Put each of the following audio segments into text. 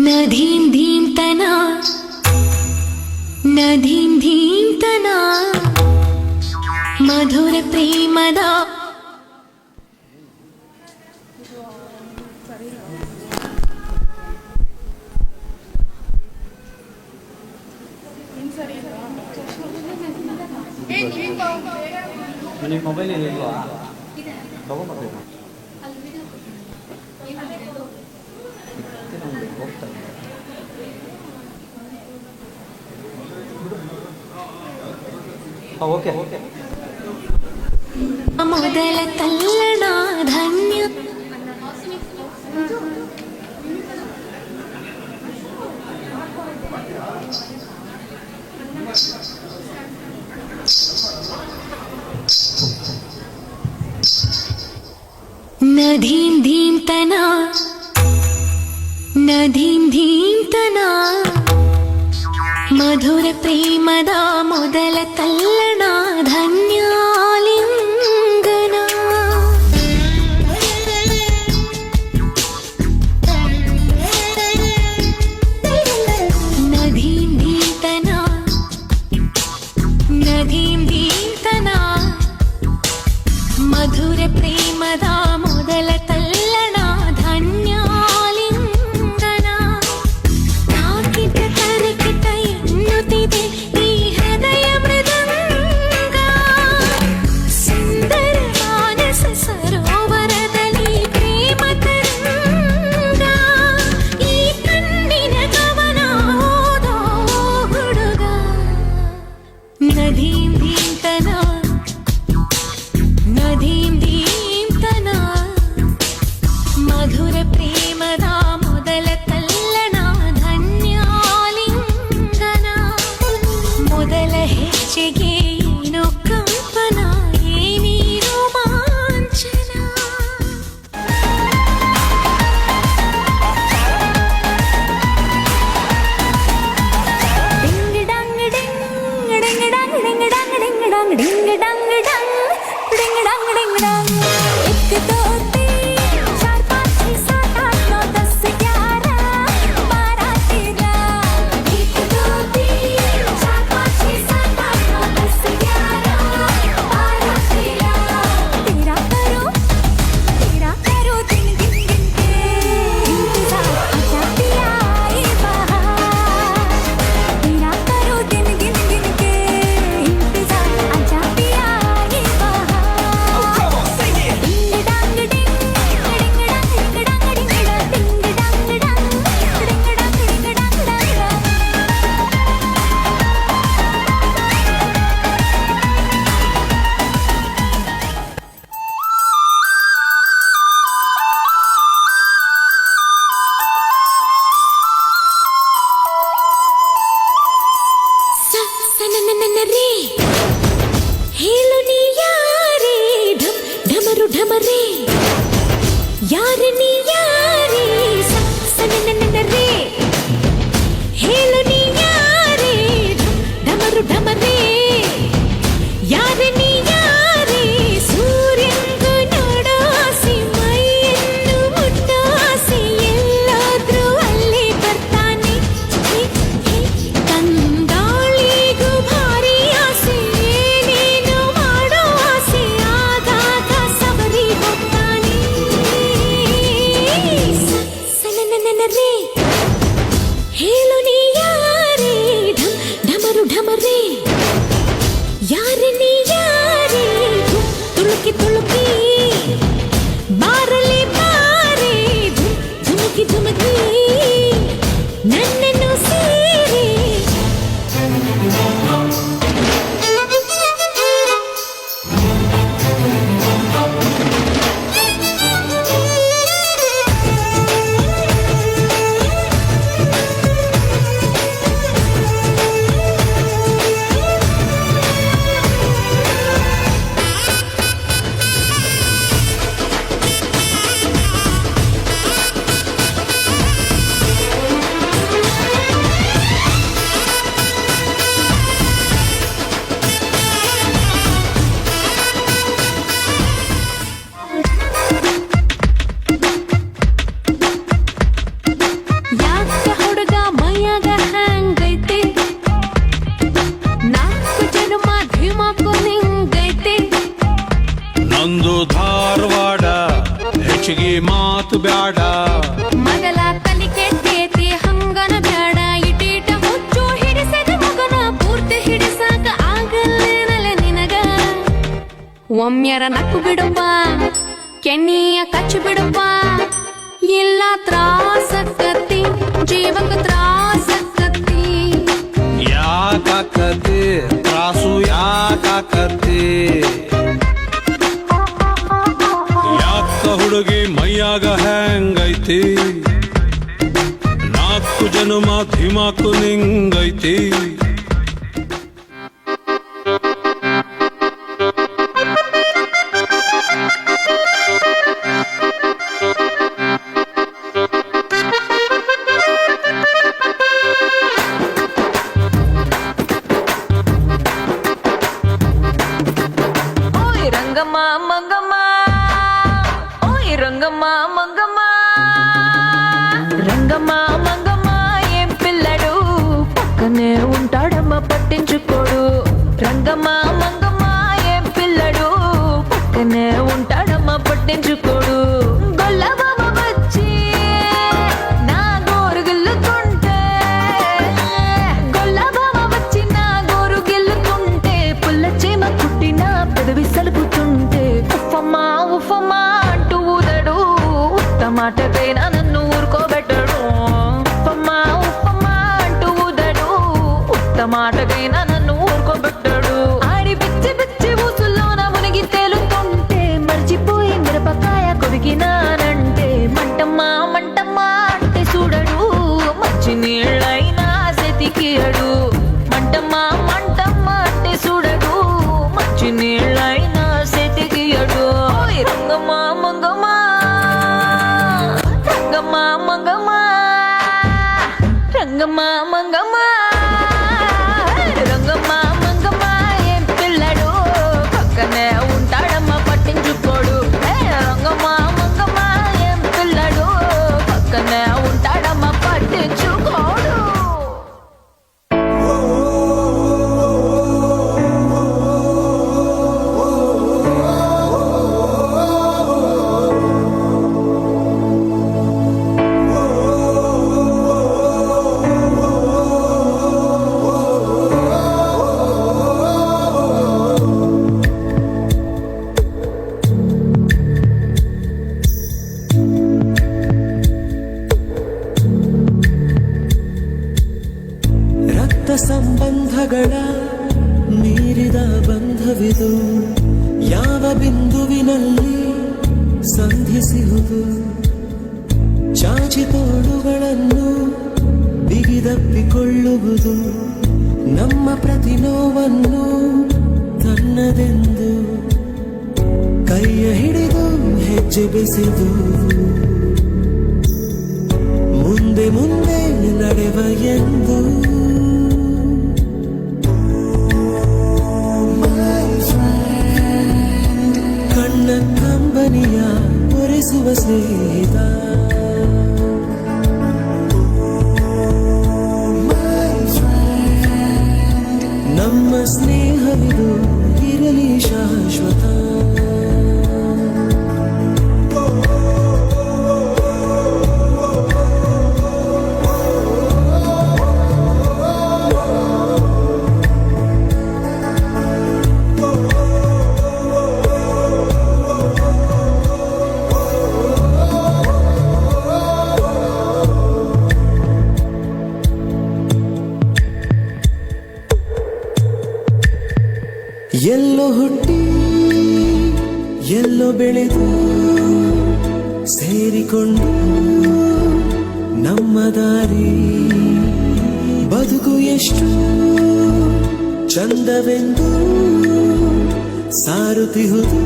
ನದೀಂ ಧೀಂ तना ನದೀಂ ಧೀಂ तना ಮಧುರ ಪ್ರೇಮದ ನಿಮ್ಮ ಮೊಬೈಲ್ ಇಲ್ವಾ? ತಗೊಂಡ್ಬರ್ಬೇಕು. ಓಕೆ ಮೊದಲ ತಲ್ಲಣ ಧನ್ಯ ನದೀಂ ಧೀಂ तना ನದೀಂ ಧೀಂ तना ಮಧುರ ಪ್ರೇಮದ ಮೊದಲ ತಲ್ಲಣ ಧನ್ಯಾಲಿಂಗನ ನದೀಂ ಧೀಂ तना ನದೀಂ ಧೀಂ तना ಮಧುರ ಪ್ರೇಮದ ಮೊದಲ ತಲ್ಲಣ ಧನ್ಯಾಲಿಂಗನ ತಾಕಿದ ತರಕಿತ ಎನ್ನುತ್ತಿದೆ ಈ ಹೃದಯ ಮೃದಂಗ ಸುಂದರ ಮಾನಸ ಸರೋವರದಲ್ಲಿ ಪ್ರೇಮ ತರಂಗ ಈ ಕಣ್ಣಿನ ಗಮನ ಓದೋ ಹುಡುಗ ನದೀಂ ಧೀಂ तना ನದೀಂ ಧೀಂ तना ಮಧುರ ಪ್ರೇಮದ ಮೊದಲ ತಲ್ಲಣ ಧನ್ಯಾಲಿಂಗನ ಮೊದಲ ಹೆಜ್ಜೆಗೆ ಏನೋ ಕಂಪನ ಏನೇ ರೋಮಾಂಚನ ding dung ding ding dung ding dung ding dung ding dung dung ding dung ding dung एक दो तीन चार पाँच छः सात आठ नौ 10 11 12 13 एक दो तीन चार पाँच छः सात आठ नौ 10 11 12 13 तेरा करो दिन गिन गिन के इंतजार आजा पिया ये बहार तेरा करो दिन गिन गिन के इंतजार आजा पिया ये बहार डिंग डंग डिंग डिंग डंग डिंग डंग डिंग डंग डिंग डंग डंग डिंग डंग डिंग डंग ಸನನನನರೇ ಹೇಳು ನೀ ಯಾರೇ ಢಮ್ ಢಮರು ಢಮರೇ ಯಾರ ನೀ ಯಾರೇ ಸನನನನರೇ ಹೇಳು ನೀ ಯಾರೇ ಢಮ್ ಢಮರು ಢಮರೇ ಯಾರ ನೀ ಯಾರೇ ಸೂರ್ಯಂಗು ನೋಡೋ ಆಸೆ ಮೈಯನ್ನು ಮುಟ್ಟೋ ಆಸೆ ಎಲ್ಲಾದ್ರೂ ಅಲ್ಲಿ ಬರ್ತಾನೆ ತಂಗಾಳಿಗೂ ಭಾರಿ ಆಸೆ ಏನೇನು ಮಾಡೋ ಆಸೆ ಆಗಾಗ ಸವರಿ ಹೋಗ್ತಾನೆ ಸನನನನರೇ ಹೇಳು ನೀ ಯಾರೇ ಢಮ್ ಢಮರು ಢಮರೇ ಯಾರ ನೀ ಯಾರೇ ತುಳುಕಿ ತುಳುಕಿ ಬಾರಲಿ ಬಾರೇ ಧುಮುಕಿ ಧುಮುಕಿ ನನ್ನನ್ನು ಸೇರಿ ಒಮ್ಮೆರ ನಕ್ಕು ಬಿಡುವ ಕೆನ್ನಿಯ ಕಚ್ಚಿ ಬಿಡುವ ಇಲ್ಲ ತ್ರಾಸಕ್ಕತ್ತಿ ಜೀವಕ ತ್ರಾಸಕ್ಕತ್ತಿ ಯಾಕಾಕತಿ ತ್ರಾಸು ಯಾಕಾಕತಿ ಯಾಕ ಹುಡುಗಿ ಮೈಯಾಗ ಹೆಂಗೈತಿ ನಾಲ್ಕು ಜನ್ಮ ಧಿಮಾಕು ನಿಂಗೈತಿ రంగమ్మ మంగమ్మ ఓయ్ రంగమ్మ మంగమ్మ రంగమ్మ మంగమ్మ ఏం పిల్లడు పక్కనే ఉంటాడమ్మ పట్టించుకోడు రంగమ్మ మంగమ్మ ఏం పిల్లడు పక్కనే ఉంటాడమ్మ పట్టించుకోడు గొల్లబామ వచ్చి నా గోరు గిల్లుకుంటే గొల్లబామ వచ్చి నా గోరు గిల్లుకుంటే పుల్ల చీమ కుట్టిన పెదవి సలుపుతుంటే ఉఫమ్మా ఉఫమ్మా అంటూ ఊదడు ఉత్తమాటకైనా నన్ను ఊరుకోబెట్టడు ఉఫమ్మా ఉఫమ్మా అంటూ ఊదడు ఉత్తమాటకైనా నన్ను ఊరుకోబెట్టడు ఆడి పిచ్చి పిచ్చి ఊసుల్లోన మునిగి తేలుతుంటే మర్చిపోయి మిరపకాయ కొరికినానంటే మంటమ్మా మంటమ్మా అంటే చూడడు మంచి నీళ్ళైనా సెతికియడు మంటమ్మా మంటమ్మా అంటే చూడడు మంచి నీళ్ళైనా సెతికియడు ఓయ్ రంగమ్మ మంగమ్మ రంగమ్మ మంగమ్మ రంగమ్మ మంగమ్మ రంగమ్మ మంగమ్మ ఏం పిల్లడు పక్కనే ఉంటాడమ్మ పట్టించుకోడు రంగమ్మ మంగమ్మ ఏం పిల్లడు పక్కనే ఉంటాడమ్మ పట్టించుకోడు ರಕ್ತ ಸಂಬಂಧಗಳ ಮೀರಿದ ಬಂಧವಿದು ಯಾವ ಬಿಂದುವಿನಲ್ಲಿ ಸಂಧಿಸುವುದು ಚಾಚಿ ತೋಳುಗಳನ್ನು ಬಿಗಿದಪ್ಪಿಕೊಳ್ಳುವುದು ನಮ್ಮ ಪ್ರತಿ ನೋವನ್ನು ತನ್ನದೆಂದು ಕೈಯ ಹಿಡಿದು ಹೆಜ್ಜೆ ಬೆಸೆದು ಮುಂದೆ ಮುಂದೆ ನಡೆವ ಎಂದು ಕಣ್ಣ ಕಂಬನಿಯ ಒರೆಸುವ ಸ್ನೇಹಿತ ನಮ್ಮ ಸ್ನೇಹವಿದು ಇರಲಿ ಶಾಶ್ವತ ಎಲ್ಲೋ ಹುಟ್ಟಿ ಎಲ್ಲೋ ಬೆಳೆದು ಸೇರಿಕೊಂಡು ನಮ್ಮ ದಾರಿ ಬದುಕು ಎಷ್ಟು ಚಂದವೆಂದು ಸಾರುತ್ತಿಹುದು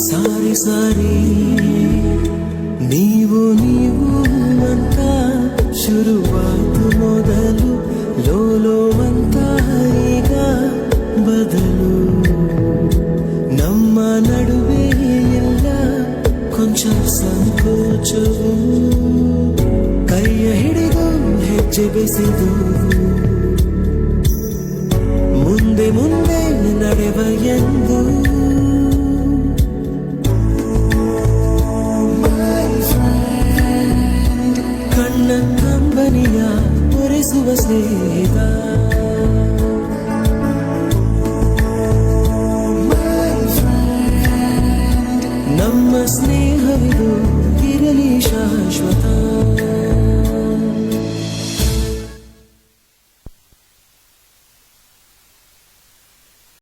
ಸಾರಿ ಸಾರಿ ನೀವು ನೀವು ಅಂತ ಶುರುವಾತು ಮೊದಲು ಲೋಲೋ ಅಂತ ಈಗ ಬದಲು ನಮ್ಮ ನಡುವೆ ಎಲ್ಲ ಕೊಂಚ ಸಂಕೋಚವು ಕೈಯ ಹಿಡಿದು ಹೆಜ್ಜೆ ಬೆಸೆದು ಮುಂದೆ ಮುಂದೆ ನಡೆವ ಎಂದು ಕಣ್ಣ ಕಂಬನಿಯ ಒರೆಸುವ ಸ್ನೇಹಿತ ಸ್ನೇಹವಿದು ಇರಲಿ ಶಾಶ್ವತ